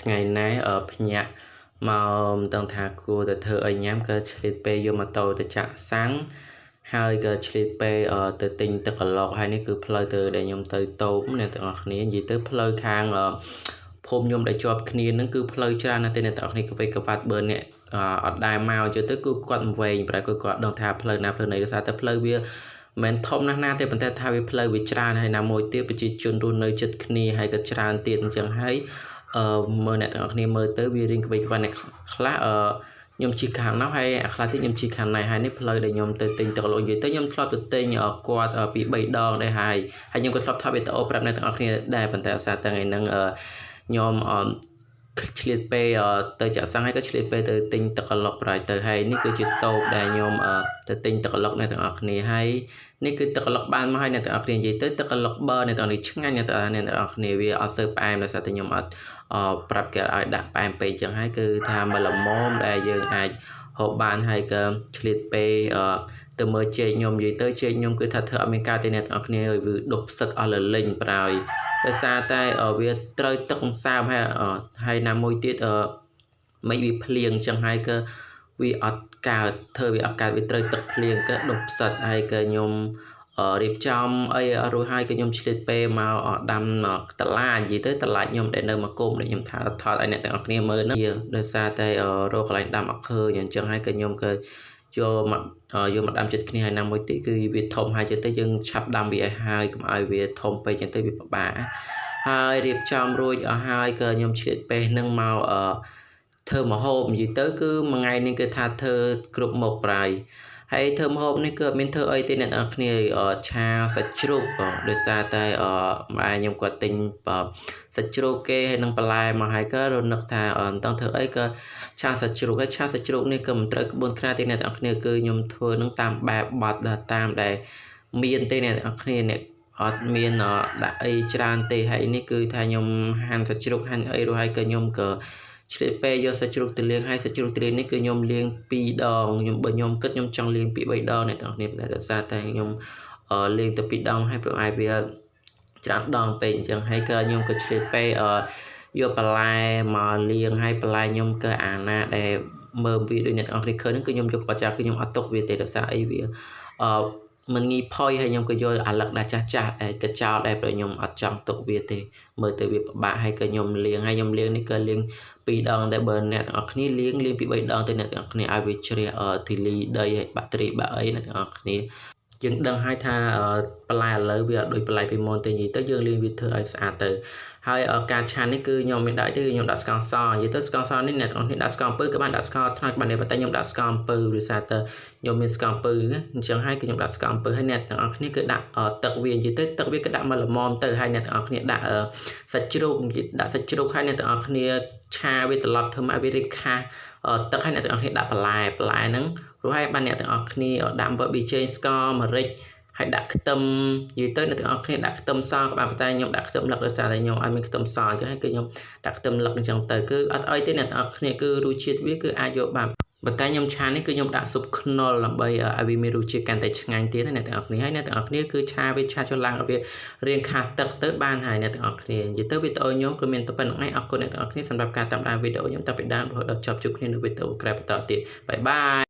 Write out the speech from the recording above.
ថ្ងៃណែភ្ញាក់មកមិនដឹងថាគួរទៅធ្វើអីញ៉ាំក៏ឆ្លៀតពេលយកម៉ូតូទៅចាក់សាំងហើយក៏ឆ្លៀតពេលទៅទិញទឹកកន្លុកហើយនេះគឺផ្លូវទៅដែលខ្ញុំទៅតូបអ្នកទាំងអស់គ្នានិយាយទៅផ្លូវខាងភូមិខ្ញុំដែលជាប់គ្នានឹងគឺផ្លូវច្រើនណាស់ទេអ្នកទាំងអស់គ្នាក៏វេកវ៉ាត់បើអ្នកអត់ដែរមកជឿទៅគឺគាត់វែងប្រហែលគាត់ដឹងថាផ្លូវណាផ្លូវណីដោយសារតែផ្លូវវាមិនធំណាស់ណាទេប៉ុន្តែថាវាផ្លូវវាច្រើនហើយណាមួយទៀតប្រជាជនរស់នៅជិតគ្នាហើយក៏ច្រើនទៀតអញ្ចឹងហើយមើលអ្នកទាំងអស់គ្នាមើលទៅវារៀងក្បីក្បាច់អ្នកខ្លះខ្ញុំជិះខាងនោះហើយអាខ្លះទៀតខ្ញុំជិះខាងណៃហើយនេះផ្លូវដែលខ្ញុំទៅទិញទឹកកន្លុកនិយាយទៅខ្ញុំធ្លាប់ទៅទិញគាត់ពី3ដងដែរហើយខ្ញុំក៏ធ្លាប់ថតវីដេអូប្រាប់អ្នកទាំងអស់គ្នាដែរប៉ុន្តែឧស្សាហ៍ទាំងឯហ្នឹងខ្ញុំឆ្លៀតពេលទៅចាក់សាំងហើយក៏ឆ្លៀតពេលទៅទិញទឹកកន្លុកប្រហែលទៅហើយនេះគឺជាតូបដែលខ្ញុំទៅទិញទឹកកន្លុកអ្នកទាំងអស់គ្នាហើយនេះគឺទឹកកន្លុកបានមកហើយអ្នកទាំងអស់គ្នានិយាយទៅទឹកកន្លុកបើអ្នកទាំងនេះឆ្ងាញ់អ្នកទាំងអស់គ្នាវាអត់សូវផ្អែមដោយសារតែខ្ញុំអត់ប្រាប់គេឲ្យដាក់ផ្អែមពេកចឹងហើយគឺថាមកល្មមដែលយើងអាចហូបបានហើយក៏ឆ្លៀតពេលទៅមើលជែកខ្ញុំនិយាយទៅជែកខ្ញុំគឺថាធ្វើអត់មានការទេអ្នកទាំងអស់គ្នាវាដុបផ្សឹកអស់លលេងប្រហើយដោយសារតែវាត្រូវទឹកសើមហើយណាមួយទៀតមិនវាភ្លៀងចឹងហើយក៏វាអត់កើតធ្វើវាអត់កើតវាត្រូវទឹកភ្លៀងក៏ដុបផ្សិតហើយក៏ខ្ញុំរៀបចំអីរួចហើយក៏ខ្ញុំឆ្លៀតពេលមកដាំតឡានិយាយទៅតឡាខ្ញុំដែលនៅមកគុំដែលខ្ញុំថាថតឲ្យអ្នកទាំងអស់គ្នាមើលហ្នឹងដោយសារតែរកកន្លែងដាំអត់ឃើញអញ្ចឹងហើយក៏ខ្ញុំក៏យកមកដាំចិត្តគ្នាហើយណាមួយទៀតគឺវាធំហើយទៅយើងឆាប់ដាំវាឲ្យហើយកុំឲ្យវាធំពេកចឹងទៅវាពិបាកហើយរៀបចំរួចអស់ហើយក៏ខ្ញុំឆ្លៀតពេលហ្នឹងមកធ្វើម្ហូបនិយាយទៅគឺមួយថ្ងៃនេះគឺថាធ្វើគ្រប់មុខប្រៃហើយធ្វើម្ហូបនេះគឺអត់មានធ្វើអីទេអ្នកនរគ្នាឆាសាច់ជ្រូកដោយសារតែម៉ែខ្ញុំគាត់ទិញសាច់ជ្រូកគេហើយនឹងបន្លែមកហើយក៏រនឹកថាមិនต้องធ្វើអីក៏ឆាសាច់ជ្រូកហើយឆាសាច់ជ្រូកនេះក៏មិនត្រូវក្បួនខ្នាតទេអ្នកនរគ្នាគឺខ្ញុំធ្វើនឹងតាមបែបបត់តាមដែលមានទេអ្នកនរគ្នាអ្នកអត់មានដាក់អីច្រើនទេហើយនេះគឺថាខ្ញុំហាន់សាច់ជ្រូកហាន់អីរួចហើយក៏ខ្ញុំក៏ឆ្លៀតពេលយកសាច់ជ្រូកទៅលាងហើយសាច់ជ្រូកទៅលាងនេះគឺខ្ញុំលាង2ដងខ្ញុំគិតខ្ញុំចង់លាងពី3ដងអ្នកទាំងគ្នាតែដោយសារតែខ្ញុំលាងទៅ2ដងហើយព្រោះឯវាច្រើនដងពេកអញ្ចឹងហើយក៏ខ្ញុំក៏ឆ្លៀតពេលយកបន្លែមកលាងហើយបន្លែខ្ញុំក៏អាណាដែលមើលវីដេអូអ្នកទាំងគ្នាឃើញហ្នឹងគឺខ្ញុំយកគាត់ចាស់គឺខ្ញុំអត់ទុកវាទេដោយសារអីវាមិនងាយផុយហើយខ្ញុំក៏យកអាលឹកដាក់ចាស់ដែលក៏ចោលដែរព្រោះខ្ញុំអត់ចង់ទុកវាទេមើលទៅវាពិបាកហើយក៏ខ្ញុំលាងនេះក៏លាង2ដងតែបើអ្នកទាំងអស់គ្នាលាងពី3ដងទៅអ្នកទាំងអស់គ្នាឲ្យវាជ្រះធីលីដីហើយបាក់តេរីបាក់អីអ្នកទាំងអស់គ្នាយើងដឹងហើយថាបន្លែឥឡូវវាអត់ដូចបន្លែពីមុនទេនិយាយទៅយើងលាងវាធ្វើឲ្យស្អាតទៅហើយការឆានេះគឺខ្ញុំមិនដាក់ទេខ្ញុំដាក់ស្ករសនិយាយទៅស្ករសនេះអ្នកទាំងអស់គ្នាដាក់ស្ករអំពៅក៏បានដាក់ស្ករត្នោតបានដែរប៉ុន្តែខ្ញុំដាក់ស្ករអំពៅដោយសារតែខ្ញុំមានស្ករអំពៅអញ្ចឹងហើយគឺខ្ញុំដាក់ស្ករអំពៅហើយអ្នកទាំងអស់គ្នាគឺដាក់ទឹកវានិយាយទៅទឹកវាក៏ដាក់មកល្មមទៅហើយអ្នកទាំងអស់គ្នាដាក់សាច់ជ្រូកដាក់សាច់ជ្រូកហើយអ្នកទាំងអស់គ្នាឆាវាត្រឡប់ធ្វើមកវារីកខាសទឹកហើយអ្នកទាំងអស់គ្នាដាក់បន្លែហ្នឹងរួចហើយបានអ្នកទាំងអស់គ្នាដាក់អំបិលប៊ីចេងស្ករម្រេចហើយដាក់ខ្ទឹមនិយាយទៅអ្នកទាំងអស់គ្នាដាក់ខ្ទឹមសក៏បានប៉ុន្តែខ្ញុំដាក់ខ្ទឹមលឹកដោយសារតែខ្ញុំអត់មានខ្ទឹមសអញ្ចឹងហើយគឺខ្ញុំដាក់ខ្ទឹមលឹកអញ្ចឹងទៅគឺអត់អីទេអ្នកទាំងអស់គ្នាគឺរសជាតិវាគឺអាចយកបានប៉ុន្តែខ្ញុំឆានេះគឺខ្ញុំដាក់ស៊ុបខ្នុរដើម្បីឲ្យវាមានរសជាតិកាន់តែឆ្ងាញ់ទៀតអ្នកទាំងអស់គ្នាហើយអ្នកទាំងអស់គ្នាគឺឆាវាឆាចុះឡើងឲ្យវារៀងខាសទឹកទៅបានហើយអ្នកទាំងអស់គ្នានិយាយទៅវីដេអូខ្ញុំគឺមានតែប៉ុណ្្នឹងឯងអរគុណអ្នកទាំងអស់គ្នាសម្រាប់ការតាមដានវីដេអូខ្ញុំតាំងពីដើមរហូតដល់ចប់ជួបគ្នានៅវីដេអូក្រោយបន្តទៀតបាយបាយ